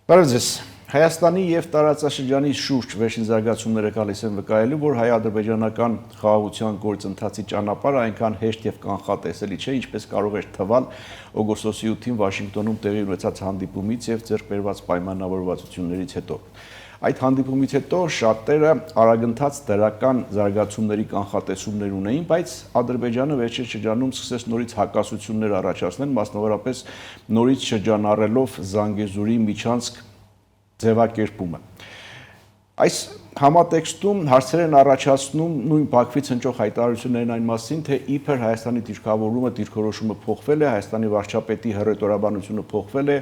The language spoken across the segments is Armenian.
Բարև ձեզ։ Հայաստանի եւ տարածաշրջանի շուրջ վերջին զարգացումները գալիս են վկայելու, որ հայ-ադրբեջանական խաղաղության գործընթացի ճանապարհը այնքան հեշտ եւ կանխատեսելի չէ, ինչպես կարող էր թվալ օգոստոսի 8-ին Վաշինգտոնում տեղի ունեցած հանդիպումից եւ ձեռքբերված պայմանավորվածություններից հետո։ Այդ հանդիպումից հետո շատերը արագընթաց դրական զարգացումների կանխատեսումներ ունեին, բայց Ադրբեջանը վերջին շրջանում սկսեց նորից հակասություններ առաջացնել, մասնավորապես նորից շրջանառելով Զանգեզուրի միջանցք ձևակերպումը։ Այս համատեքստում հարցեր են առաջացնում նույն Բաքվից հնչող հայտարարություններն այն մասին, թե իբր Հայաստանի դիրքավորումը, դիրքորոշումը փոխվել է, Հայաստանի վարչապետի հռետորաբանությունը փոխվել է,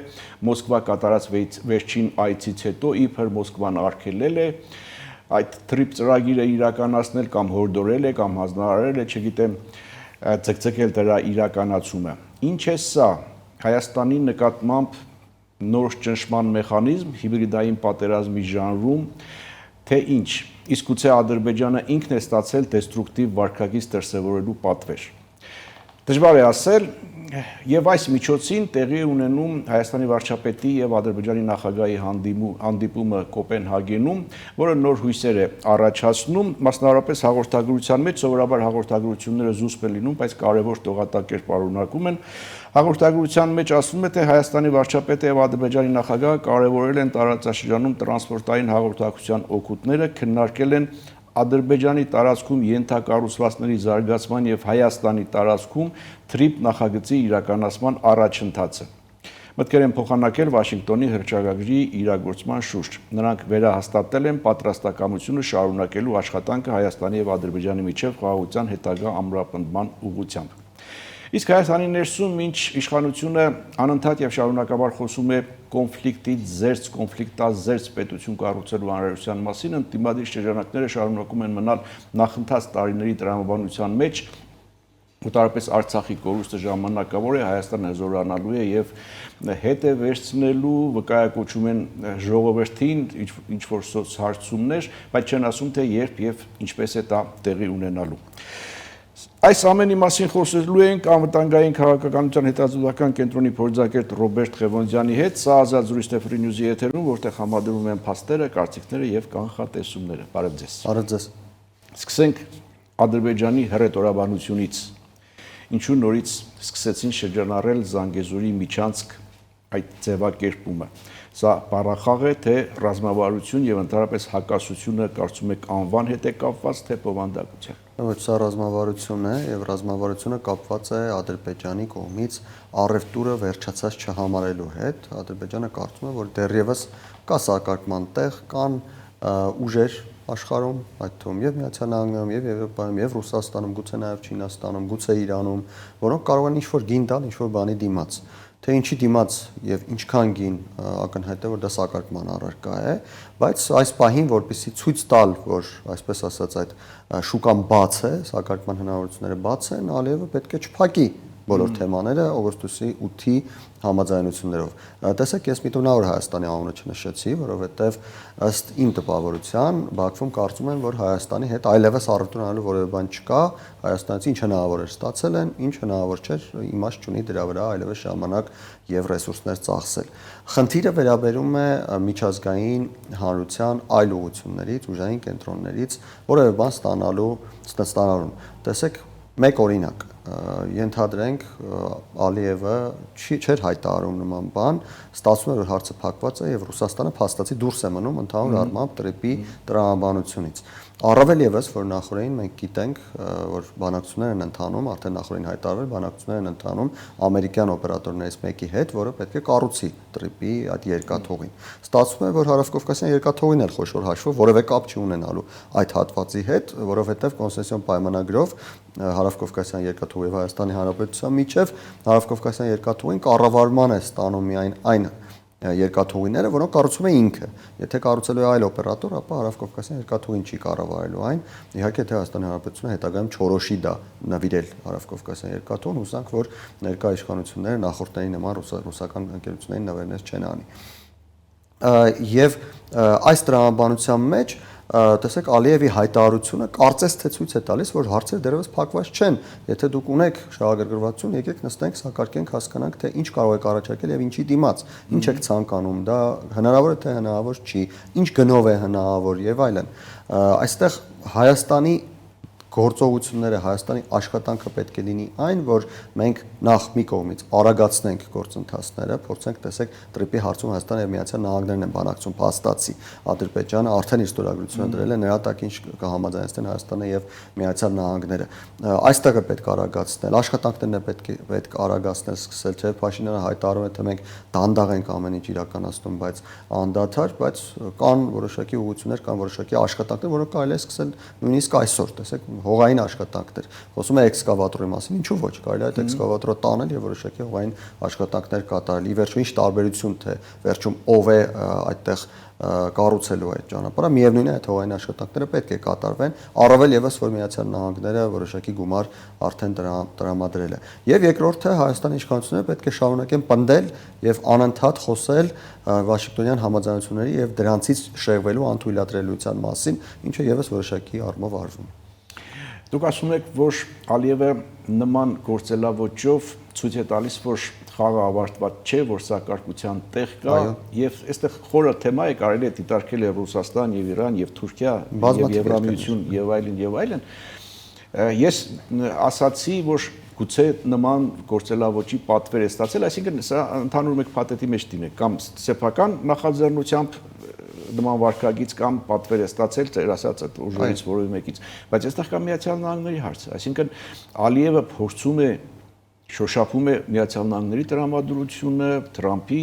Մոսկվա կատարած վերջին այցից հետո իբր Մոսկվան արգելել է այդ թրիփ ծրագիրը իրականացնել կամ հորդորել է կամ հանձնարարել է, չգիտեմ, ցկցկել դրա իրականացումը։ Ինչ է սա Հայաստանի նկատմամբ նոր ճնշման մեխանիզմ հիբրիդային պատերազմի ժանրում, թե ինչ, իսկ գուցե Ադրբեջանը ինքն է ստացել դեստրուկտիվ վարքագիծ դրսևորելու պատվեր։ Դժվար է ասել, եւ այս միջոցին տեղի է ունենում Հայաստանի վարչապետի եւ Ադրբեջանի նախագահի հանդիպումը Կոպենհագենում, որը նոր հույսեր է առաջացնում, մասնավորապես հաղորդագրության մեջ սովորաբար հաղորդագրությունները զուսպ են լինում, բայց կարևոր տողատակեր պարունակում են։ Հաղորդագրության մեջ ասվում է, թե Հայաստանի վարչապետը եւ Ադրբեջանի նախագահը կարևորել են տարածաշրջանում տրանսպորտային հաղորդակցության օգուտները, քննարկել են Ադրբեջանի տարածքում ենթակառուցվածքների զարգացման եւ Հայաստանի տարածքում թրիփ նախագծի իրականացման առաջընթացը։ Մտքեր են փոխանակել Վաշինգտոնի հռչակագրի իրագործման շուրջ։ Նրանք վերահաստատել են պատրաստակամությունը շարունակելու աշխատանքը Հայաստանի եւ Ադրբեջանի միջև խաղաղության հետագա ամրապնդման ուղղությամբ։ Իսկ Հայաստանի ներսում ինչ իշխանությունը անընդհատ եւ շարունակաբար խոսում է կոնֆլիկտից զերծ, կոնֆլիկտազերծ պետություն կառուցելու անհրաժեշտության մասին, ընդդիմադիր շրջանակները շարունակում են մնալ նախընթաց տարիների տրամաբանության մեջ, մոտավորապես Արցախի կորուստը ժամանակավոր է, Հայաստանը հզորանալու է եւ հետ է վերցնելու, վկայակոչում են ժողովրդին ինչ-որ սոցհարցումներ, բայց չեն ասում, թե երբ եւ ինչպես է դա տեղի ունենալու։ Այս ամենի մասին խոսելու ենք անվտանգային քաղաքականության հետազոտական կենտրոնի փորձագետ Ռոբերտ Ղևոնդյանի հետ, սա ազատ զրույց Տեֆրի նյուզի եթերում, որտեղ համադրվում են փաստերը, կարծիքները եւ կանխատեսումները։ Բարև ձեզ։ Բարև ձեզ։ Սկսենք Ադրբեջանի հռետորաբանությունից։ Ինչու նորից սկսեցին շրջանառել Զանգեզուրի միջանցք այդ ձևակերպումը։ Սա բառախաղ է, թե ռազմավարություն եւ ընդհանրապես հակասությունը կարծում եք անվան հետ է կապված, թե բովանդակության։ Ոչ, սա ռազմավարություն է եւ ռազմավարությունը կապված է Ադրբեջանի կողմից առևտուրը վերջացած չհամարելու հետ։ Ադրբեջանը կարծում է, որ դեռևս կա սակարկման տեղ, կան ուժեր աշխարհում, այդ թվում եւ Միացյալ Նահանգներում, եւ Եվրոպայում, եւ Ռուսաստանում, գուցե նաեւ Չինաստանում, գուցե Իրանում, որոնք կարող են ինչ-որ գին տալ ինչ-որ բանի դիմաց։ Թե ինչի դիմաց եւ ինչքան գին ակնհայտ է, որ դա սակարկման առարկա է, բայց այս պահին, որպեսզի ցույց տալ, որ այսպես ասած այդ շուկան բաց է, սակարկման հնարավորությունները բաց են, Ալիևը պետք է չփակի բոլոր թեմաները օգոստոսի 8-ի համաձայնություններով։ Տեսեք, ես միտում նոր Հայաստանի անունը չնշեցի, որովհետև ըստ իմ տպավորության Բաքվում կարծում են, որ Հայաստանի հետ այլևս առևտուր անելու որևէ բան չկա, Հայաստանից ինչ հնարավոր էր ստացել են, ինչ հնարավոր չէր, իմաստ չունի դրա վրա այլևս ժամանակ եւ ռեսուրսներ ծախսել։ Խնդիրը վերաբերում է միջազգային հանրության այլ ուղղություններից, ուժային կենտրոններից որևէ բան ստանալուն։ Տեսեք, մեկ օրինակ ենթադրենք Ալիևը չէր հայտարարում նման բան, ստացվում է, որ հարցը փակված է եւ Ռուսաստանը փաստացի դուրս է մնում ընդհանուր առմամբ տրիպի տրամաբանությունից։ Առավել եւս, որ նախորդին մենք գիտենք, որ բանակցություններ են ընթանում, արդեն նախորդին հայտարարվել բանակցություններ են ընթանում ամերիկյան օպերատորներից մեկի հետ, որը պետք է կառուցի տրիպի այդ երկաթուղին։ Ստացվում է, որ Հարավկովկասյան երկաթուղին էլ խոշոր հաշվով որևէ կապ չի ունենալու այդ հատվածի հետ, որովհետեւ կոնսեսիոն պայմանագրով Հարավկովկասյան երկաթուղի եւ Հայաստանի Հանրապետության միջև Հարավկովկասյան երկաթուղին կառավարման է ստանում միայն այն երկաթուղիները, որոնք կառուցում է ինքը։ Եթե կառուցելու է այլ օպերատոր, ապա Հարավկովկասյան երկաթուղին չի կառավարելու այն։ Իհարկե, թե Հայաստանի Հանրապետությունը հետագայում չորոշի դա նվիրել Հարավկովկասյան երկաթուղին, հուսանք, որ ներկա իշխանությունները նախորդների նման ռուսական ընկերություններին նվերներ չեն անի։ Եվ այս տրամաբանության մեջ տեսեք Ալիևի հայտարարությունը կարծես թե ցույց է տալիս, որ հարցերը դեռևս փակված չեն։ Եթե դուք ունեք շահագրգռվածություն, եկեք նստենք, սակարկենք, հասկանանք, թե ինչ կարող եք առաջարկել եւ ինչի դիմաց, ինչ եք ցանկանում, դա հնարավոր է թե հնարավոր չի, ինչ գնով է հնարավոր եւ այլն։ Այստեղ Հայաստանի գործողությունները, Հայաստանի աշխատանքը պետք է լինի այն, որ մենք նախ մի կողմից արագացնենք գործընթացները, փորձենք տեսեք տրիպի հարցում Հայաստանը եւ Միացյալ Նահանգներն են բանակցում, փաստացի Ադրբեջանը արդեն իր ստորագրությունը դրել է, նրա տակ ինչ կհամաձայնեցնեն Հայաստանը եւ Միացյալ Նահանգները։ Այստեղ է պետք արագացնել, աշխատանքներն է պետք արագացնել, սկսել, չէ՞ Փաշինյանը հայտարարում է, թե մենք դանդաղ ենք ամեն ինչ իրականացնում, բայց անդադար, բայց կան որոշակի ուղղություններ, կան որոշակի աշխատանքներ, որոնք կարելի է սկսել նույնիսկ այսօր, տեսեք հողային աշխատանքներ։ Խոսում է էքսկավատորի մասին, ինչու ոչ, կարելի է այդ էքսկավատորը տանել եւ որոշակի հողային աշխատանքներ կատարել։ Ի վերջո ինչ տարբերություն թե վերջում ով է այդտեղ կառուցելու այդ ճանապարհը, միևնույն է այդ հողային աշխատանքները պետք է կատարվեն, առավել եւս որ Միացյալ Նահանգները որոշակի գումար արդեն տրամադրել է։ Եվ երկրորդը Հայաստանի իշխանությունները պետք է շարունակեն պնդել եւ անընդհատ խոսել Վաշինգտոնյան համաձայնությունների եւ դրանցից շեղվելու անթույլատրելիության մասին, ինչը եւս որոշակի առումով արվում է։ Դուք ասում եք, որ Ալիևը նման գործելավոճով ցույց է տալիս, որ խաղը ավարտված չէ, որ սակարկության տեղ կա եւ այստեղ խորը թեմա է, կարելի է դիտարկել եւ Ռուսաստան եւ Իրան եւ Թուրքիա եւ Եվրամիություն եւ այլն։ Ես ասացի, որ գուցե նման գործելավոճի պատվեր է ստացել, այսինքն սա ընդհանուր մեկ փաթեթի մեջ դինեք կամ սեփական նախաձեռնությամբ նման վարկագից կամ պատվեր է ստացել ծեր ասած այդ ուժերից որևէ մեկից, բայց այստեղ կա Միացյալ Նահանգների հարցը, այսինքն Ալիևը փորձում է շոշափում է Միացյալ Նահանգների տրամադրությունը, Թրամփի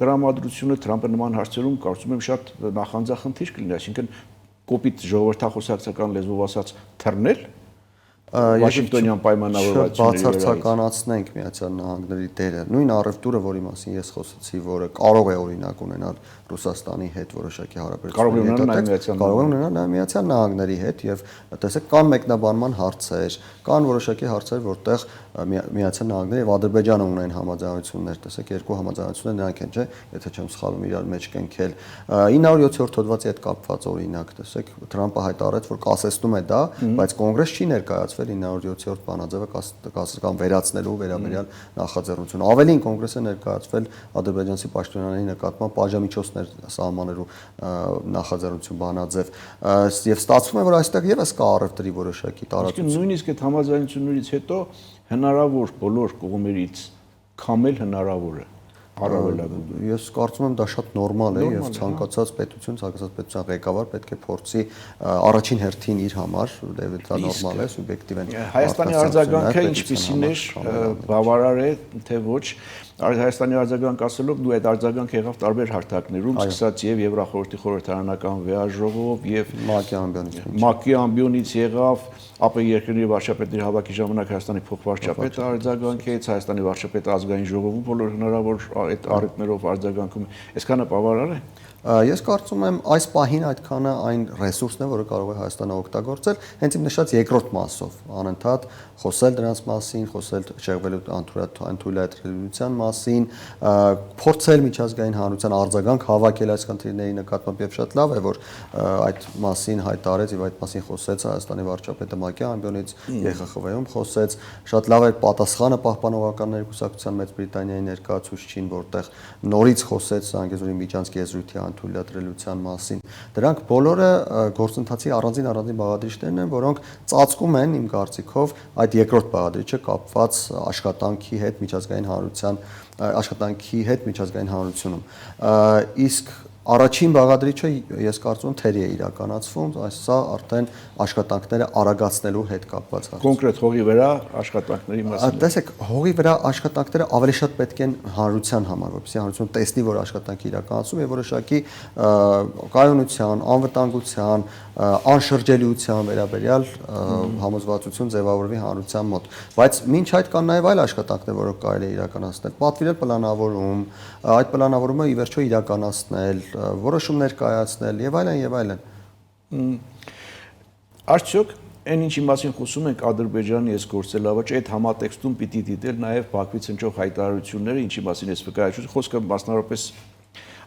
տրամադրությունը, Թրամփը նման հարցերում կարծում եմ շատ նախանձախնդիր կլինի, այսինքն կոպիտ ժողովրդախոսակցական լեզվով ասած թռնել Վաշինգտոնյան պայմանավորվածությունների բացարձականացնենք Միացյալ Նահանգների դերը։ Նույն առևտուրը, որի մասին ես խոսեցի, որը կարող է օրինակ ունենալ Ռուսաստանի հետ որոշակի հարաբերություններ, կարող է ունենալ նաև Միացյալ Նահանգների հետ եւ տեսեք կան մեկնաբանման հարցեր, կան որոշակի հարցեր, որտեղ Միացյալ Նահանգները եւ Ադրբեջանը ունեն համաձայնություններ, տեսեք երկու համաձայնություններ նրանք են, չէ՞, եթե չեմ սխալվում իրար մեջ կենքել 907-րդ հոդվածի հետ կապված օրինակ, տեսեք Թրամփը հայտարարեց, որ կասեցնում է դա, բայց կոնգրես չի ներկայացվել 907-րդ բանաձևը կասական վերացնելու վերաբերյալ նախաձեռնություն։ Ավելին կոնգրեսը ներկայացվել ադրբեջանցի պաշտոնյաների նկատմամբ պատժամիջոցներ սահմանելու նախաձեռնություն բանաձև եւ ստացվում է, որ այստեղ եւս կա առևտրի որոշակի տարածություն։ Նույնիսկ այդ համաձայնություններից հետո հնարավոր բոլոր կողմերից քամել հնարավոր է առավելագույն։ Ես կարծում եմ դա շատ նորմալ է եւ ցանկացած պետության ղեկավար պետք է փորձի առաջին հերթին իր համար, դա նորմալ է, սուբյեկտիվ են։ Հայաստանի արձագանքը ինչպիսին է, բավարար է թե ոչ։ Հայաստանի արձագանք ասելով դու այդ արձագանքը եղավ տարբեր հարթակներում, սկսած եւ Եվրախորհրդի խորհրդարանական վեաժողով եւ ՄԱԿ-ի ամբիոնից եղավ ԱՊ երկրների վարչապետների հավաքի ժամանակ Հայաստանի փոխվարչապետը արձագանքեց, Հայաստանի վարչապետը ազգային ժողովում բոլոր հնարավոր այդ առիթներով արձագանքում է։ Այսքանը բավարար է։ Ես կարծում եմ այս պահին այդքանը այն ռեսուրսն է, որը կարող է Հայաստանը օգտագործել, հենց իմ նշած երկրորդ մասով, անընդհատ խոսել դրանց մասին, խոսել շեղվելու անթույլատրելիության մասին, փորձել միջազգային հանրության արձագանք հավաքել այս խնդիրների նկատմամբ եւ շատ լավ է, որ այդ մասին հայտարարեց եւ այդ մասին խոսեց Հայաստանի վարչապետը ՄԱԿ-ի ամբիոնից ԵԽԽՎ-ում խոսեց, շատ լավ է պատասխանը պահպանողականների կուսակցության Մեծ Բրիտանիայի ներկայացուցչին, որտեղ նորից խոսեց Զանգեզուրի միջանցքի եզրույթի անթույլատրելիության մասին։ Դրանք բոլորը գործընթացի առանձին բաղադրիչներն են, որոնք ծածկում են իմ կարծիքով այդ երկրորդ բաղադրիչը կապված աշխատանքի հետ միջազգային հանրությունում։ Իսկ առաջին բաղադրիչը ես կարծում եմ թերի է իրականացվում, սա արդեն աշխատանքները արագացնելու հետ կապված հարց։ Կոնկրետ հողի վրա աշխատանքների մասին։ Տեսեք, հողի վրա աշխատանքները ավելի շատ պետք են հանրության համար, որպեսզի հանրությունը տեսնի, որ աշխատանքի իրականացում եւ որոշակի կայունության, անվտանգության, անշրջելիության վերաբերյալ համոզվածություն ձևավորվի հանրության մոտ։ Բայց մինչ այդ կան նաեւ այլ աշխատանքներ, որոնք կարելի է իրականացնել։ Պատվիրել պլանավորում, այդ պլանավորումը ի վերջո իրականացնել, որոշումներ կայացնել եւ այլն։ Արդյոք այն ինչի մասին խոսում ենք Ադրբեջանի այս գործելավոճը, այդ համատեքստում պիտի դիտել նաեւ Բաքվից հնչող հայտարարությունները, ինչի մասին ես վկայություն, խոսքը մասնավորապես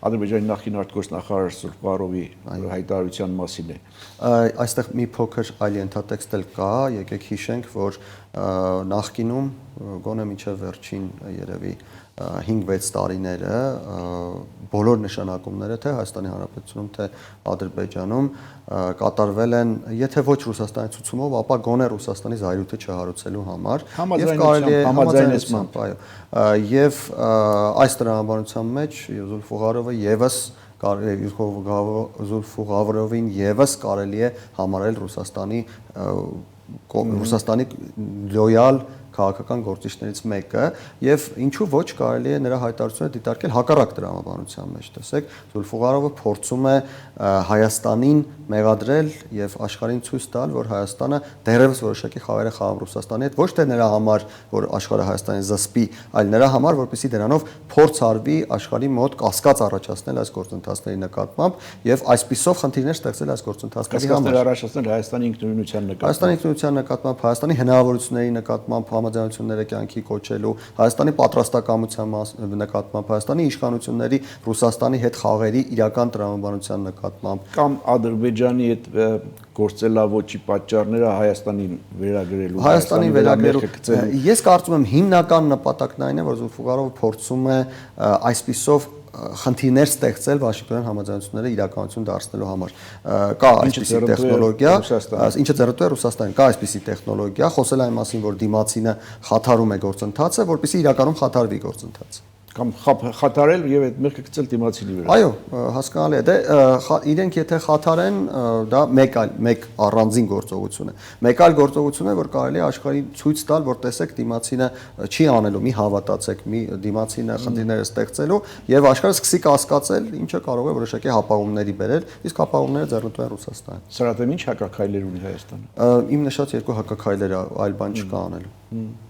Ադրբեջանի նախկին արտգործնախարար Սուրբ Ղարովի հայտարարության մասին է։ Այստեղ մի փոքր այլ ենթատեքստ էլ կա, եկեք հիշենք, որ նախկինում գոնե մինչև վերջին երևի 5-6 տարիները բոլոր նշանակումները թե Հայաստանի Հանրապետությունում, թե Ադրբեջանում կատարվել են, եթե ոչ Ռուսաստանի ցուցումով, ապա գոնե Ռուսաստանի զայրույթը չհարուցելու համար եւ կարելի է համաձայնեցմամբ, այո, եւ այս տրամաբանության մեջ Զուլֆուղարովը եւս Զուլֆուղարովին եւս կարելի է համարել Ռուսաստանի լոյալ քաղաքական գործիչներից մեկը եւ ինչու ոչ կարելի է նրա հայտարարությունները դիտարկել հակառակ տրամաբանության մեջ, տեսեք, Զուլֆուղարովը փորձում է Հայաստանին մեղադրել եւ աշխարհին ցույց տալ, որ Հայաստանը դեռևս որոշակի խաղեր է խաղում Ռուսաստանի հետ, ոչ թե նրա համար, որ աշխարհը Հայաստանին զսպի, այլ նրա համար, որպեսզի դրանով փորձ արվի աշխարհի մոտ կասկած առաջացնել այս գործընթացների նկատմամբ եւ այսպիսով խնդիրներ ստեղծել այս գործընթացների համար։ Առաջացնել Հայաստանի ինքնուրույնության նկատմամբ։ Հայաստանի ինքնուրույնության նկատմամբ, Հայաստանի հնարավորությունների նկատմամբ համաձայնությունները կյանքի կոչելու, Հայաստանի պատրաստակամության նկատմամբ, Հայաստանի իշխանությունների Ռուսաստանի հետ խաղերի իրական տրամաբանության նկատմամբ կամ Ադրբեջանի հետ գործելավոճի պատճառները Հայաստանին վերագրելու, Հայաստանին վերագրելու։ Ես կարծում եմ հիմնական նպատակն այն է, որ Զուլֆուղարովը փորձում է այսպիսով խնդիրներ ստեղծել Վաշինգտոնյան համաձայնությունները իրականություն դարձնելու համար։ Կա այսպիսի տեխնոլոգիա, ինչը ձեռնտու է Ռուսաստանին, կա այսպիսի տեխնոլոգիա, խոսել այն մասին, որ դիմացինը խաթարում է գործընթացը, որպեսզի իրականում խաթարվի գործընթացը։ Կամ խաթարել եւ այդ մեղքը գցել դիմացինի վրա։ Այո, հասկանալի է։ Դե իրենք եթե խաթարեն, դա մեկ առանձին գործողություն է։ Մեկ այլ գործողություն է, որ կարելի է աշխարհին ցույց տալ, որ տեսեք դիմացինը չի անելու, մի հավատացեք, մի դիմացինը խնդիրները ստեղծելու եւ աշխարհը սկսի կասկածել, ինչը կարող է որոշակի հապաղումների բերել, իսկ հապաղումները ձեռնտու են Ռուսաստանին։ Սրատեմ ինչ հակաքայլեր ունի Հայաստանը։ Իմ նշած երկու հակաքայլերը, այլ բան չկա անելու։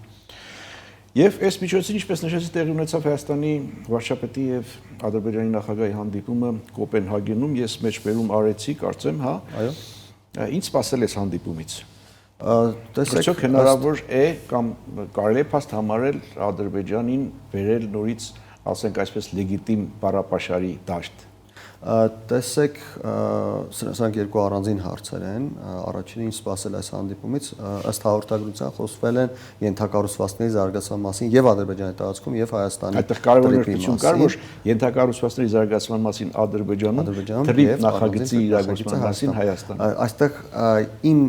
Եվ այս միջոցին, ինչպես նշեցի, տեղի ունեցավ Հայաստանի վարչապետի եւ Ադրբեջանի նախագահի հանդիպումը Կոպենհագենում, ես մեջբերում արեցի, կարծեմ, հա։ Այո։ Ինչ սպասել ես հանդիպումից։ Տեսեք, Արդյոք հնարավոր է կամ կարելի է փաստ համարել Ադրբեջանին վերել նորից, ասենք այսպես, լեգիտիմ բառապաշարի դաշտ։ Տեսեք, սրանք երկու առանձին հարցեր են։ Առաջինը ինչ սպասել այս հանդիպումից, ըստ հաղորդագրության խոսվել են ենթակառուցվածքների զարգացման մասին եւ Ադրբեջանի տարածքում եւ Հայաստանի։ Այդտեղ կարևոր նշություն կար, որ ենթակառուցվածքների զարգացման մասին Ադրբեջանում թրիվ նախագծի իրագործման մասին Հայաստանը։ Այստեղ իմ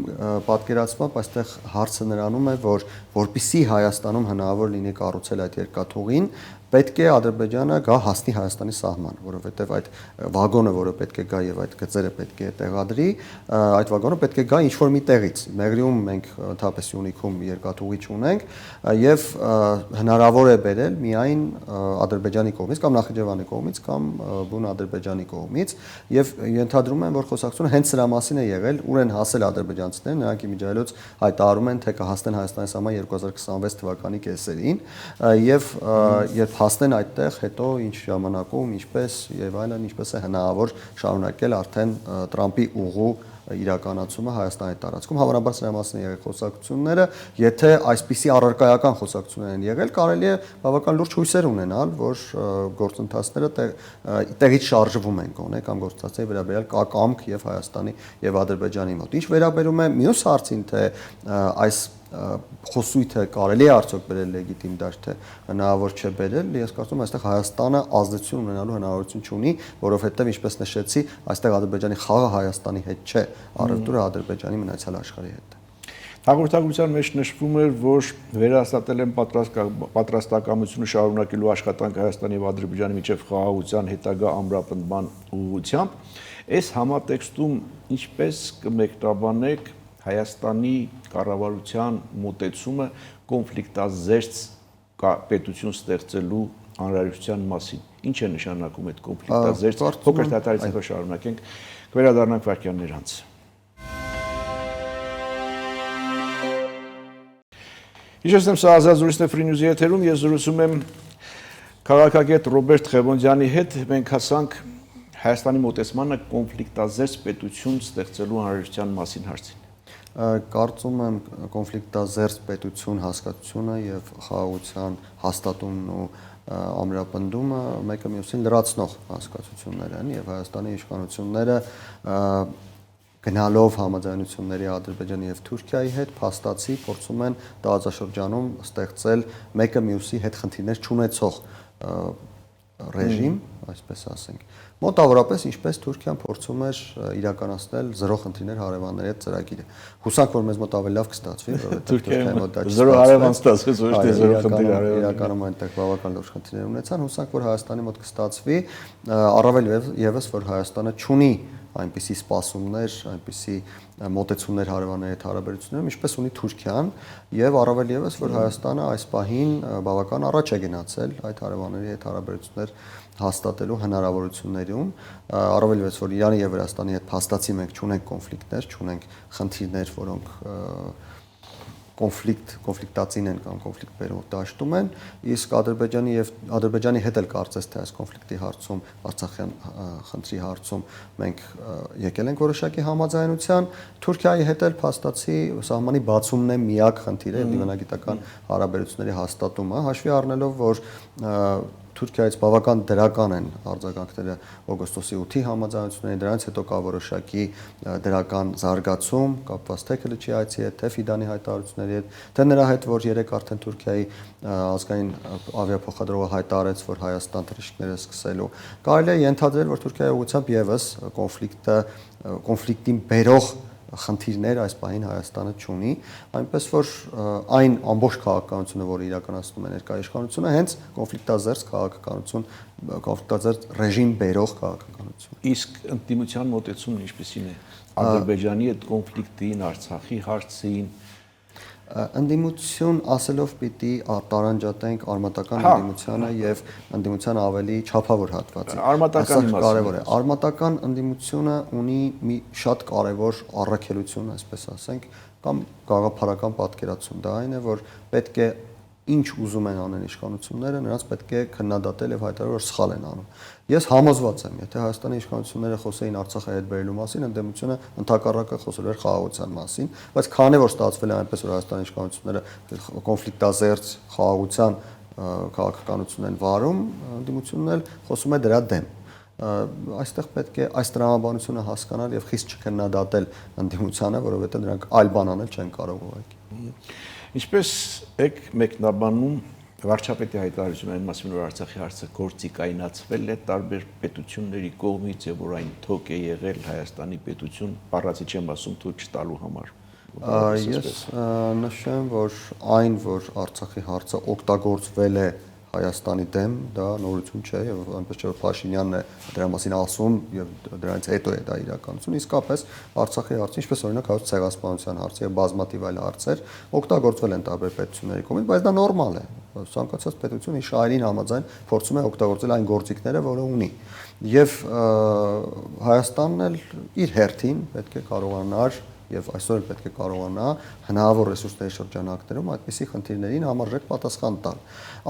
պատկերացմամբ այստեղ հարցը նրանում է, որ որպիսի Հայաստանում հնարավոր լինի կառուցել այդ երկաթուղին, պետք է Ադրբեջանը գա հասնի Հայաստանի սահման, որովհետև այդ վագոնը, որը պետք է գա եւ այդ գծերը պետք է տեղադրի, այդ վագոնը պետք է գա ինչ-որ մի տեղից։ Մեղրիում մենք ընդհանրապես Սյունիքում երկաթուղի չունենք եւ հնարավոր է բերել միայն Ադրբեջանի կողմից կամ Նախիջևանի կողմից կամ բուն Ադրբեջանի կողմից եւ ենթադրում եմ, որ խոսակցությունը հենց սրա մասին է եղել, ուր են հասել ադրբեջանցիները, նրանք իմիջիայլոց հայտարարում են, թե կհասնեն Հայաստանի սահման 2026 թվականի կեսերին եւ երբ հասնեն այդտեղ, հետո ինչ ժամանակում, ինչպես եւ այլն, ինչպես է հնարավոր շարունակել արդեն Տրամպի ուղու իրականացումը Հայաստանի տարածքում, հավանաբար սրա մասին եղել խոսակցությունները, եթե այսպիսի առարկայական խոսակցություններ են եղել, կարելի է բավական լուրջ հույսեր ունենալ, որ գործընթացները տեղից շարժվում են գոնե կամ գործընթացների վերաբերյալ կա կամք եւ Հայաստանի եւ Ադրբեջանի մոտ։ Ինչ վերաբերում է մյուս հարցին, թե այս խոսույթը կարելի է արդյոք բերել լեգիտիմ դաշտ, թե հնարավոր չէ բերել, ես կարծում եմ այստեղ Հայաստանը ազդեցություն ունենալու հնարավորություն չունի, որովհետև ինչպես նշեցի, այստեղ Ադրբեջանի խաղը Հայաստանի հետ չէ, առևտուրը Ադրբեջանի մնացյալ աշխարհի հետ է։ Հաղորդակցության մեջ նշվում էր, որ վերահաստատել են պատրաստակամությունը շարունակելու աշխատանք Հայաստանի եւ Ադրբեջանի միջև խաղաղության հետագա ամրապնդման ուղղությամբ։ Այս համատեքստում ինչպես կմեկնաբանեք Հայաստանի կառավարության մոտեցումը կոնֆլիկտազերծ պետություն ստեղծելու անհրաժեշտության մասին։ Ինչ է նշանակում այդ կոնֆլիկտազերծ։ Փոքր դատարից հետո շարունակենք, կվերադառնանք վայրկյաններ անց։ Իհարկե, սա Ազատ զրույցն է Free News-ի եթերում, ես զրուցում եմ քաղաքագետ Ռոբերտ Ղևոնդյանի հետ, մենք հասանք Հայաստանի մոտեցմանը կոնֆլիկտազերծ պետություն ստեղծելու անհրաժեշտության մասին հարցին։ Կարծում եմ կոնֆլիկտազերծ պետություն հասկացությունը եւ խաղաղության հաստատումն ու ամրապնդումը մեկը մյուսին լրացնող հասկացություններ են եւ Հայաստանի իշխանությունները գնալով համաձայնությունների Ադրբեջանի եւ Թուրքիայի հետ փաստացի փորձում են տարածաշրջանում ստեղծել մեկը մյուսի հետ խնդիրներ չունեցող ռեժիմ, այսպես ասենք։ Մոտավորապես ինչպես Թուրքիան փորձում էր իրականացնել զրո խնդիրներ հարևանների հետ ծրագիրը։ Հուսանք որ մեզ մոտ ավելի լավ կստացվի, որովհետեւ Թուրքիան մոտ դա զրո հարևան ստացվեց, ոչ թե զրո խնդիր հարևան։ Իրականում այնտեղ բավական լուրջ խնդիրներ ունեցան, հուսանք որ Հայաստանի մոտ կստացվի, առավել եւս որ Հայաստանը չունի այնպիսի սպասումներ, այնպիսի մոտեցումներ հարևանների հետ հարաբերություններում, ինչպես ունի Թուրքիան, եւ առավել եւս որ Հայաստանը այս պահին բավական առաջ է գնացել այդ հարևանների հետ հարաբերություններ հաստատելու հնարավորություններում, առավել եւս որ Իրանի եւ Վրաստանի հետ փաստացի մենք չունենք կոնֆլիկտներ, չունենք խնդիրներ, որոնք կոնֆլիկտածին են կամ կոնֆլիկտ բերող դաշտում են, իսկ Ադրբեջանի հետ էլ կարծես թե այս կոնֆլիկտի հարցում, Արցախյան խնդրի հարցում մենք եկել ենք որոշակի համաձայնության, Թուրքիայի հետ էլ փաստացի սահմանի բացումն է միակ խնդիրը եւ դիվանագիտական հարաբերությունների հաստատումը, հաշվի առնելով որ Թուրքիայից բավական դրական են արձագանքները օգոստոսի 8-ի համաձայնություններին, դրանից հետո կա որոշակի դրական զարգացում կապված թե Քլիչի այցի հետ, թե Ֆիդանի հայտարարությունների հետ, թե նրա հետ, որ երեք արդեն Թուրքիայի ազգային ավիափոխադրողը հայտարարեց, որ Հայաստան թռիչքները սկսելու։ Կարելի է ենթադրել, որ Թուրքիայի ուղղությամբ եւս կոնֆլիկտին բերող խնդիրներ այս պահին Հայաստանը չունի, այնպես որ այն ամբողջ քաղաքականությունը, որը իրականացնում է ներկայ իշխանությունը, հենց կոնֆլիկտազերծ քաղաքականություն, կոնֆլիկտազերծ ռեժիմ բերող քաղաքականություն։ Իսկ ընդդիմության մոտեցումն ինչպեսին է Ադրբեջանի հետ կոնֆլիկտին, Արցախի հարցին։ Ընդդիմություն ասելով պիտի տարանջատենք արմատական ընդդիմությանը եւ ընդդիմության ավելի չափավոր հատվածը։ Արմատականի մասին կարևոր է։ Արմատական ընդդիմությունը ունի մի շատ կարևոր առաքելություն, այսպես ասենք, կամ գաղափարական պատկերացում։ Դա այն է, որ պետք է ինչ ուզում են անել իշխանությունները, նրանց պետք է քննադատել եւ հայտարարել, որ սխալ են անում։ Ես համոզված եմ, եթե Հայաստանի իշխանությունները խոսեին Արցախի հետ բերելու մասին, ընդդիմությունը ընդհակառակը խոսել էր խաղաղության մասին, բայց քանի որ ստացվել է այնպես, որ Հայաստանի իշխանությունները կոնֆլիկտազերծ խաղաղության քաղաքականություն են վարում, ընդդիմությունն էլ խոսում է դրա դեմ։ Այստեղ պետք է այս տրամաբանությունը հասկանալ եւ խիստ չքննադատել ընդդիմությանը, որովհետեւ նրանք այլ բան անել չեն կարող ուղղակի։ Ինչպես եք մեկնաբանում վարչապետի հայտարարությունը այն մասին, որ Արցախի հարցը գործիքայնացվել է տարբեր պետությունների կողմից եւ որ այն թոք է եղել Հայաստանի պետություն, բառացի չեմ ասում թույլ չտալու համար։ Ես նշեմ, որ այն, որ Արցախի հարցը օգտագործվել է Հայաստանի դեմ, դա նորություն չէ եւ այնպես չէ որ Փաշինյանն է դրա մասին ասում եւ դրանից հետո է դա իրականություն, իսկապես Արցախի հարցը, ինչպես օրինակ հայոց ցեղասպանության հարցը եւ բազմաթիվ այլ հարցեր օգտագործվել են տարբեր պետությունների կողմից, բայց դա նորմալ է։ Ցանկացած պետություն իր շահերին համաձայն փորձում է օգտագործել այն գործիքները, որը ունի։ Եվ Հայաստանն էլ իր հերթին պետք է կարողանար եւ այսօր պետք է կարողանա հնարավոր ռեսուրսների շրջանակներում այդպիսի խնդիրներին համարժեք պատասխան տալ։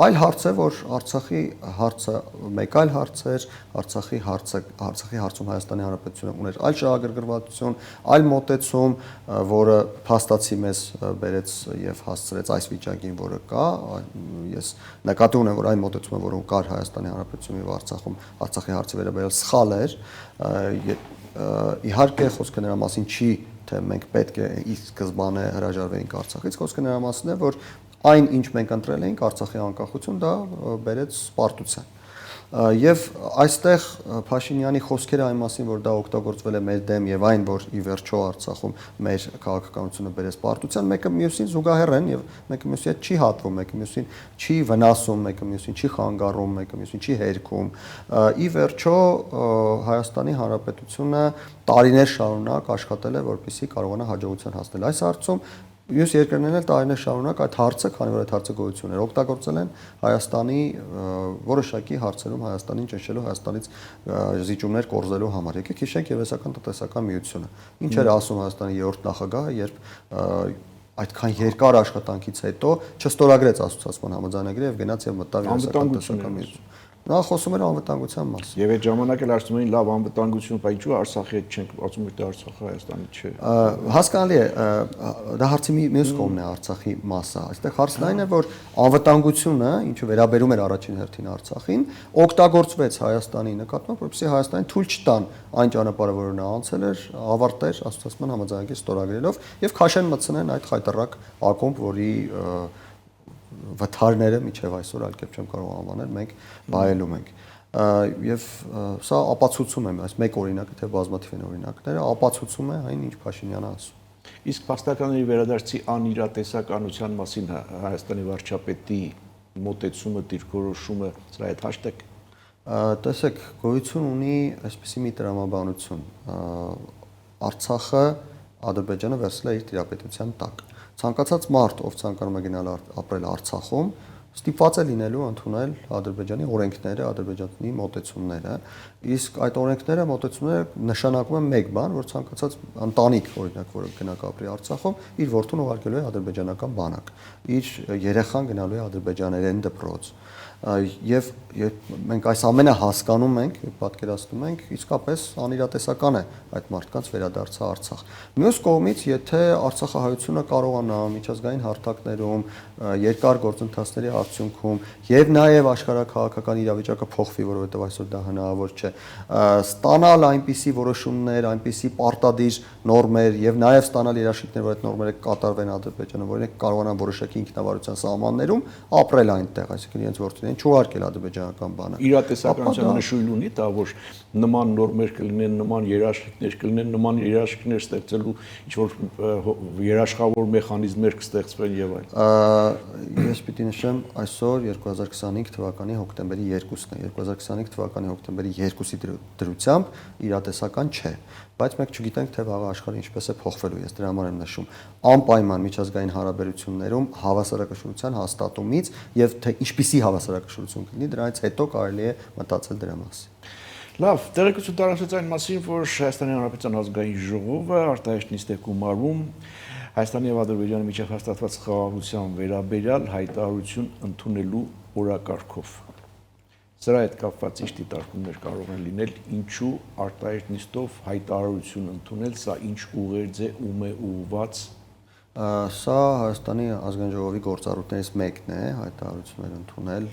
Այլ հարց է, որ Արցախի հարցը մեկ այլ հարց էր, Արցախի հարցում Հայաստանի Հանրապետությունը ուներ այլ շահագրգռվածություն, այլ մոտեցում, որը փաստացի մեզ բերեց եւ հասցրեց այս վիճակին, որը կա։ Ես նկատի ունեմ, որ այն մոտեցումը, որը կար Հայաստանի Հանրապետությունում եւ Արցախում, Արցախի հարցի վերաբերյալ սխալ էր։ Իհարկե խոսքը նրա մասին չի թե մենք պետք է ի սկզբանե հրաժարվեինք Արցախից, խոսքը նրա մասին է, որ այն ինչ մենք ընտրել էինք Արցախի անկախություն, դա բերեց սպարտության։ Եվ այստեղ Փաշինյանի խոսքերը այն մասին, որ դա օգտագործվել է մեր դեմ եւ այն, որ ի վերջո Արցախում մեր քաղաքականությունը բերեց պարտության, մեկը մյուսին զուգահեռ են եւ մեկը մյուսի հետ չի հատվում, մեկը մյուսին չի վնասում, մեկը մյուսին չի խանգարում, մեկը մյուսին չի հերքում։ Ի վերջո Հայաստանի Հանրապետությունը տարիներ շարունակ աշխատել է, որպեսզի կարողանա հաջողության հասնել այս հարցում։ Մյուս երկրներն էլ տարիներ շարունակ այդ հարցը, քանի որ այդ հարցը գոյություն էր, օգտագործել են Հայաստանի որոշակի հարցերում Հայաստանին ճնշելու, Հայաստանից զիջումներ կորզելու համար։ Եկեք հիշենք Եվրասիական տնտեսական միությունը։ Ինչ էր ասում Հայաստանի երրորդ նախագահը, երբ այդքան երկար աշխատանքից հետո չստորագրեց ասոցիացիան համաձայնագրը եւ գնաց եւ մտավ Եվրասիական տնտեսական միություն։ Նա խոսում էր անվտանգության մասին։ Եվ այդ ժամանակ էլ ասում էին լավ անվտանգություն, բայց ինչու Արցախի հետ չենք ասում, որ Արցախը Հայաստանի չէ։ Հասկանալի է, դա հարցի մյուս կողմն է Արցախի մասը։ Այստեղ հարցն այն է, որ անվտանգությունը, ինչը վերաբերում էր առաջին հերթին Արցախին, օգտագործվեց Հայաստանի նկատմամբ, որպեսզի Հայաստանին թույլ չտան այն ճանապարհը, որը նա անցել էր, ավարտեր ասոցիացիան համաձայնագիր ստորագրելով եւ քաշեն մտցնեն այդ խայտարակ ակումբ, որի վթարները միջև այսօր այլ կերպ չեմ կարող անվանել, մենք բայելում ենք։ Եվ սա ապացուցում է, այս մեկ օրինակը, թե բազմաթիվ են օրինակները, ապացուցում է այն, ինչ Փաշինյանը ասում։ Իսկ փաստականների վերադարձի անիրատեսականության մասին Հայաստանի վարչապետի մոտեցումը, դիրքորոշումը սրա հետ հաշտեք։ Տեսեք, գոյություն ունի այսպիսի մի տրամաբանություն։ Արցախը Ադրբեջանը վերցրել է իր տիրապետության տակ։ Ցանկացած մարդ, ով ցանկանում է գնալ ապրել Արցախում, ստիպված է լինելու ընդունել Ադրբեջանի օրենքները, Ադրբեջանի մոտեցումները, իսկ այդ օրենքները, մոտեցումները նշանակում են մեկ բան, որ ցանկացած ընտանիք, օրինակ, որը գնա կապրի Արցախում, իր որդուն ուղարկելու է ադրբեջանական բանակ, իր երեխան գնալու է ադրբեջաներեն դպրոց։ Եվ մենք այս ամենը հասկանում ենք, պատկերացնում ենք, իսկապես անիրատեսական է այդ մարդկանց վերադարձը Արցախ։ Մյուս կողմից, եթե արցախահայությունը կարողանա միջազգային հարթակներում, երկար գործընթացների արդյունքում եւ նաեւ աշխարհակաղակական իրավիճակը փոխվի, որովհետեւ այսօր դա հնարավոր չէ, ստանալ այնպիսի որոշումներ, այնպիսի պարտադիր նորմեր եւ նաեւ ստանալ երաշխիքներ, որ այդ նորմերը կատարվեն Ադրբեջանը, որոնք կարողանան որոշակի ինքնավարության սահմաններում ապրել այնտեղ, այսինքն իրենց որդիներին չուղարկել ադրբեջանական բանը։ Իրատեսականության նշույլ ունի դա, որ նման նորմեր կլինեն, նման երաշխիքներ կլինեն, նման երաշխիքներ ստեղծելու ինչ-որ երաշխավոր մեխանիզմներ կստեղծվեն եւ այլն։ Ես պիտի նշեմ, այսօր 2025 թվականի հոկտեմբերի 2-ն է։ 2025 թվականի հոկտեմբերի 2-ի դրությամբ իրատեսական չէ, բայց մենք չգիտենք, թե վաղը աշխարհը ինչպես է փոխվելու։ Ես դրա համար եմ նշում անպայման միջազգային հարաբերություններում հավասարակշռության հաստատումից եւ թե ինչպիսի հավասարակշռություն կլինի, դրանից հետո կարելի է մտածել դրա մասին։ Լավ, տեղեկություն տարածվեց այն մասին, որ Հայաստանի Հանրապետության ազգային ժողովը արտահայտ նիստ է գումարում Հայաստանի եւ Ադրբեջանի միջև հաստատված խաղաղության վերաբերյալ հայտարարություն ընդունելու օրակարգով։ Սրա հետ կապված ինչ դիտարկումներ կարող են լինել, ինչու արտահայտ նիստով հայտարարություն ընդունել, սա ինչ ուղերձ է, ում է ուղղված։ Սա Հայաստանի ազգային ժողովի գործառույթներից մեկն է, հայտարարություններ ընդունել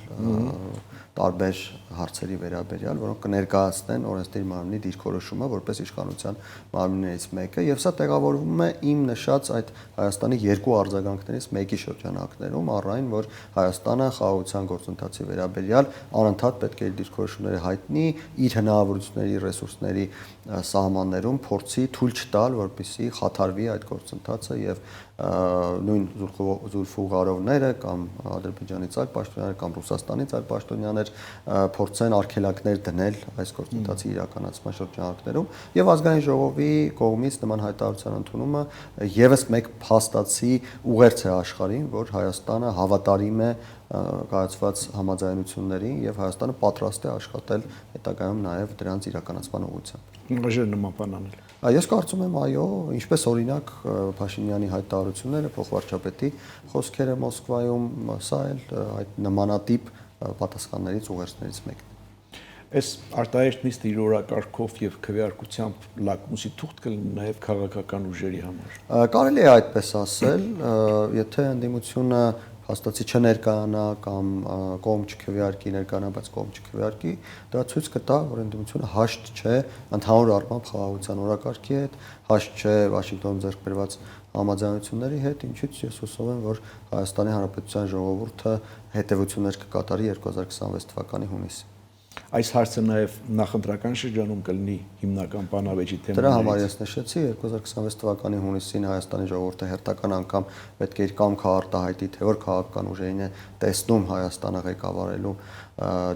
տարբեր հարցերի վերաբերյալ, որոնք կներկայացնեն օրենսդիր մարմնի դիրքորոշումը որպես իշխանության մարմիններից մեկը, եւ սա տեղավորվում է իմ նշած այդ Հայաստանի երկու արձագանքներից մեկի շրջանակներում, առ այն, որ Հայաստանը խաղաղության գործընթացի վերաբերյալ անընդհատ պետք է իր դիրքորոշումները հայտնի, իր հնարավորությունների, ռեսուրսների սահմաններում փորձի թույլ չտալ, որպեսզի խաթարվի այդ գործընթացը եւ նույն Զուլֆուղարովները կամ Ադրբեջանից այլ պաշտոնյաներ կամ Ռուսաստանից այլ պաշտոնյաներ փորձեն արգելակներ դնել այս գործընթացի իրականացման շրջանակներում եւ ազգային ժողովի կողմից նման հայտարարության ընդունումը եւս մեկ փաստացի ուղերձ է աշխարհին, որ Հայաստանը հավատարիմ է կայացված համաձայնություններին եւ Հայաստանը պատրաստ է աշխատել հետագայում նաեւ դրանց իրականացման ուղղությամբ։ Ուժեր նման բան անել։ Ես կարծում եմ, այո, ինչպես օրինակ Փաշինյանի հայտարարությունները, փոխվարչապետի խոսքերը Մոսկվայում, սա էլ այդ նմանատիպ պատասխաններից ուղերձներից մեկն է։ Այս արտահայտ նիստը իր օրակարգով եւ քվեարկությամբ լակմուսի թուղթ կլինի նաեւ քաղաքական ուժերի համար։ Կարելի է այդպես ասել, եթե ընդդիմությունը հաստատի չներկայանա կամ կողմ չքվեարկի, ներկայանա, բայց կողմ չքվեարկի, դա ցույց կտա, որ ընդդիմությունը հաշտ չէ ընդհանուր առմամբ խաղաղության օրակարգի հետ, հաշտ չէ Վաշինգտոնում ձեռք բերված համաձայնությունների հետ, ինչից ես հուսով եմ, որ Հայաստանի Հանրապետության ժողովուրդը հետևություններ կկատարի 2026 թվականի հունիսին։ Այս հարցը նաև նախընտրական շրջանում կլինի հիմնական բանավեճի թեմաներից։ Դրա համար ես նշեցի 2026 թվականի հունիսին Հայաստանի ժողովուրդը հերթական անգամ պետք է իր կամքը արտահայտի, թե որ քաղաքական ուժերին է տեսնում Հայաստանը ղեկավարելու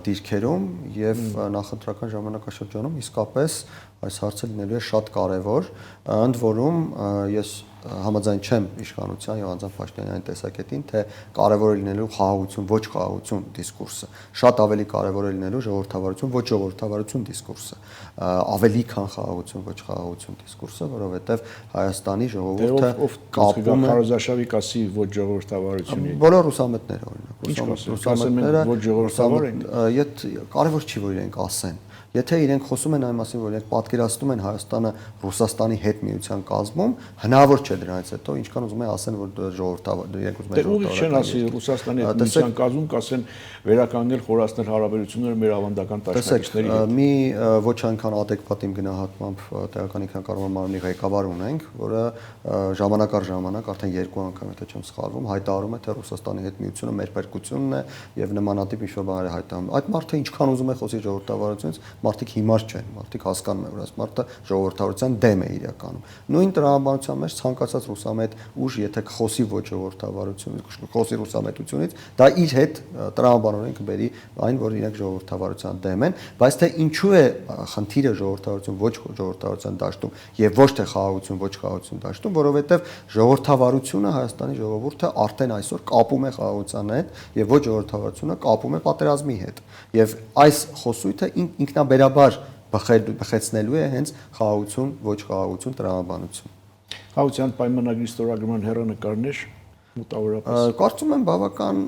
դիրքերում եւ նախընտրական ժամանակաշրջանում իսկապես այս հարցը լինելու է շատ կարեւոր, ընդ որում ես համաձայն չեմ իշխանության եւ անձամբ Փաշինյանի տեսակետին, թե կարևոր է լինելու խաղաղություն, ոչ խաղաղություն դիսկուրսը։ Շատ ավելի կարևոր է լինելու ժողովրդավարություն, ոչ ժողովրդավարություն դիսկուրսը։ Ավելի քան խաղաղություն, ոչ խաղաղություն դիսկուրսը, որովհետեւ Հայաստանի ժողովուրդը կապում է Քարոզաշավի կասի ոչ ժողովրդավարությունի։ Բոլոր ռուսամետները օրինակ, ռուսամետները ոչ ժողովրդավար են։ Կարևոր չի, որ իրենք ասեն։ Եթե իրենք խոսում են այն մասին, որ իրենք պատկերացնում են Հայաստանը Ռուսաստանի հետ միության կազմում, հնարավոր չէ դրանից հետո ինչքան ուզում են ասեն, որ ժողովրդավար իրենք ուզում են ժողովրդավար։ Դե չեն ասի Ռուսաստանի հետ միության կազմում, կասեն վերականգնել, խորացնել հարաբերությունները մեր ավանդական տաշնակիցների հետ։ Մի ոչ այնքան adekvat իմ գնահատմամբ տեղական ինքնակառավարման մարմնի ղեկավար ունենք, որը ժամանակ առ ժամանակ արդեն 2 անգամ եթե չեմ սխալվում, հայտարարում է, թե Ռուսաստանի հետ միությունը մեր փրկությունն է եւ նմանատիպ ինչ-որ բաներ հայտարարում։ Այդ մարդը ինչքան ուզում է խոսի ժողովրդավարությունից, մարդիկ հիմար չեն, մարդիկ հասկանում են, որ այս մարդը ժողովրդավարության դեմ է իրականում։ Նույն տրամաբանության մեջ ցանկացած ռուսամետ ուժ, եթե խոսի ոչ ժողովրդավարությունից, խոսի ռուսամետությունից, դա իր հետ տրամաբանորեն կբերի այն, որ իրենք ժողովրդավարության դեմ են, բայց թե ինչու է խնդիրը ժողովրդավարություն ոչ ժողովրդավարության դաշտում եւ ոչ թե խաղաղություն ոչ խաղաղություն դաշտում, որովհետեւ ժողովրդավարությունը Հայաստանի ժողովուրդը արդեն այսօր կապում է խաղաղության հետ եւ ոչ ժողովրդավարությունը կապում է պատերազմի հետ։ Եվ այս խոսույթը ինքնաբերաբար բխեցնելու է հենց խաղաղություն ոչ խաղաղություն տրամաբանություն։ Խաղաղության պայմանագրի ստորագրման հեռանկարներ մոտավորապես։ Կարծում եմ բավական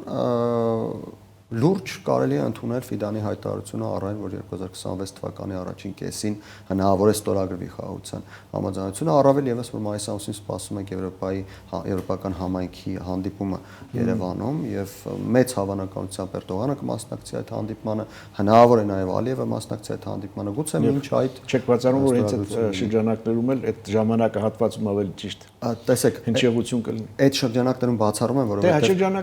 լուրջ կարելի է ընդունել Ֆիդանի հայտարարությունը առայն, որ 2026 թվականի առաջին կեսին հնարավոր է ստորագրվի խաղաղության համաձայնությունը, առավել եւս որ մայիսի ամսին սպասում ենք եվրոպական համայնքի հանդիպումը Երևանում եւ մեծ հավանականությամբ Էրդողանը կմասնակցի այդ հանդիպմանը, հնարավոր է նաեւ Ալիևը մասնակցի այդ հանդիպմանը, գուցե մինչ այդ չեք բացառում, որ հենց այդ շրջանակներում էլ այդ ժամանակահատվածում ավելի ճիշտ տեսեք հնչեղություն կլինի։ Այդ շրջանակներում բացառում են,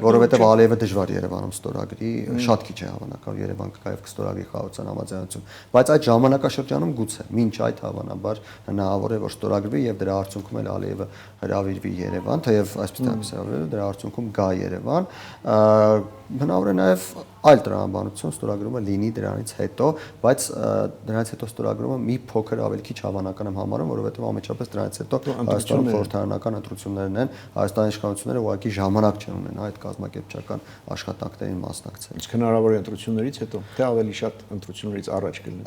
որովհետեւ Ալիևը դժվար Երևանում ստորագրի շատ քիչ է հավանական Երևան կգա եւ կստորագրի խաղաղության համաձայնություն, բայց այդ ժամանակաշրջանում գուցե մինչ այդ հավանաբար հնարավոր է որ ստորագրվի եւ դրա արդյունքում էլ Ալիևը հրավիրվի Երևան, թեև այսպես դրա արդյունքում գա Երևան, հնարավոր է նաեւ այլ տրամաբանություն ստորագրումը լինի դրանից հետո, բայց դրանից հետո ստորագրումը մի փոքր ավելի քիչ հավանական եմ համարում, որովհետեւ ամենաշատս դրանից հետո Հայաստանում խորհրդարանական ընտրություններն են, Հայաստանի իշխանությունները ուղղակի ժամանակ չեն ունենա այդ կազմակերպչական աշխատանքներին մասնակցել։ Իսկ հնարավոր է ընտրություններից հետո, թե ավելի շատ ընտրություններից առաջ կլինի։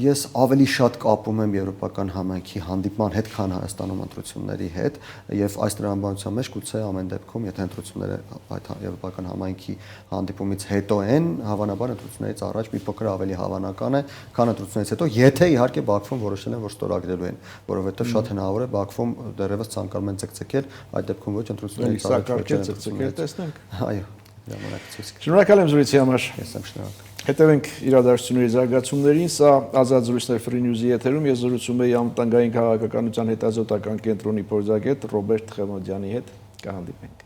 Ես ավելի շատ կապում եմ եվրոպական համայնքի հանդիպման հետ, քան Հայաստանում ընտրությունների հետ, եւ այս տրամաբանության մեջ գուցե ամեն դեպքում, եթե ընտրությունները այդ եվրոպական համայնքի հանդիպումից հետո են, հավանաբար ընտրություններից առաջ մի փոքր ավելի հավանական է, քան ընտրություններից հետո, եթե իհարկե Բաքվում որոշել են, որ ստորագրելու են, որովհետեւ շատ հնարավոր է Բաքվում դեռևս ցանկանում են ցկցկել, այդ դեպքում ոչ ընտրություններից առաջ ցկցկել տեսնենք։ Այո, ժամանակ ցույց կտա։ Շնորհակալ եմ զրույցի համար։ Ես եմ շնորհակալ։ Հետևենք իրադարձությունների զարգացումներին, սա Ազատ զրույցներ Free News-ի եթերում, ես զրուցում եմ անվտանգային քաղաքականության հետազոտական կենտրոնի փորձագետ Ռոբերտ Խեմոդյանի հետ, կհանդիպենք։